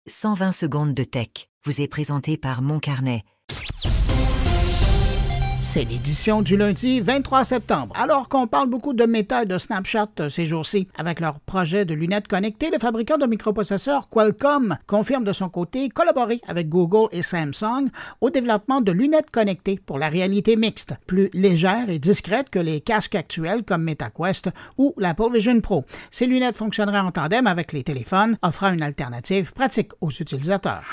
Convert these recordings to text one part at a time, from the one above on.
120 secondes de tech vous est présenté par Mon Carnet. C'est l'édition du lundi 23 septembre. Alors qu'on parle beaucoup de Meta et de Snapchat ces jours-ci, avec leur projet de lunettes connectées, le fabricant de microprocesseurs Qualcomm confirme de son côté collaborer avec Google et Samsung au développement de lunettes connectées pour la réalité mixte, plus légères et discrètes que les casques actuels comme MetaQuest ou l'Apple Vision Pro. Ces lunettes fonctionneraient en tandem avec les téléphones, offrant une alternative pratique aux utilisateurs.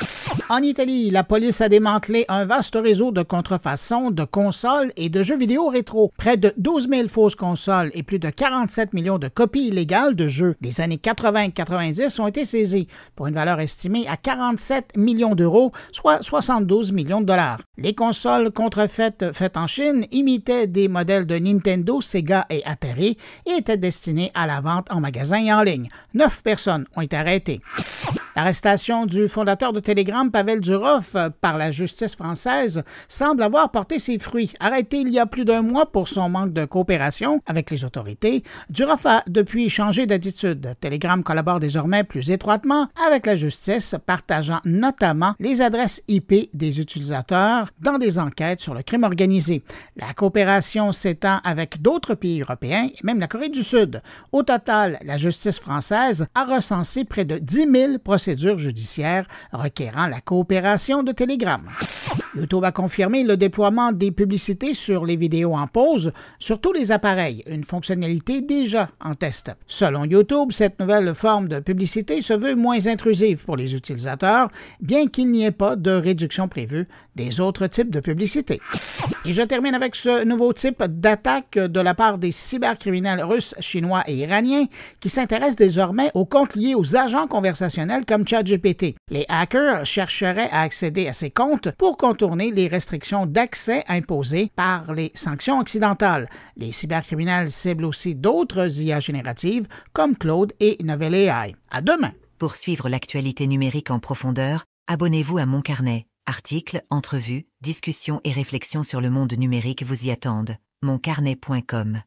En Italie, la police a démantelé un vaste réseau de contrefaçons de consoles et de jeux vidéo rétro. Près de 12 000 fausses consoles et plus de 47 millions de copies illégales de jeux des années 80 et 90 ont été saisies pour une valeur estimée à 47 millions d'euros, soit 72 millions de dollars. Les consoles contrefaites faites en Chine imitaient des modèles de Nintendo, Sega et Atari et étaient destinées à la vente en magasin et en ligne. 9 personnes ont été arrêtées. L'arrestation du fondateur de Telegram, Pavel Durov, par la justice française semble avoir porté ses fruits. Arrêté il y a plus d'un mois pour son manque de coopération avec les autorités, Durov a depuis changé d'attitude. Telegram collabore désormais plus étroitement avec la justice, partageant notamment les adresses IP des utilisateurs dans des enquêtes sur le crime organisé. La coopération s'étend avec d'autres pays européens et même la Corée du Sud. Au total, la justice française a recensé près de 10 000 procédures judiciaires requérant la coopération de Telegram. YouTube a confirmé le déploiement des publicités sur les vidéos en pause sur tous les appareils, une fonctionnalité déjà en test. Selon YouTube, cette nouvelle forme de publicité se veut moins intrusive pour les utilisateurs, bien qu'il n'y ait pas de réduction prévue des autres types de publicités. Et je termine avec ce nouveau type d'attaque de la part des cybercriminels russes, chinois et iraniens qui s'intéressent désormais aux comptes liés aux agents conversationnels comme ChatGPT. Les hackers chercheraient à accéder à ces comptes pour contourner les restrictions d'accès imposées par les sanctions occidentales. Les cybercriminels ciblent aussi d'autres IA génératives comme Claude et Novel AI. À demain! Pour suivre l'actualité numérique en profondeur, abonnez-vous à Mon Carnet. Articles, entrevues, discussions et réflexions sur le monde numérique vous y attendent. moncarnet.com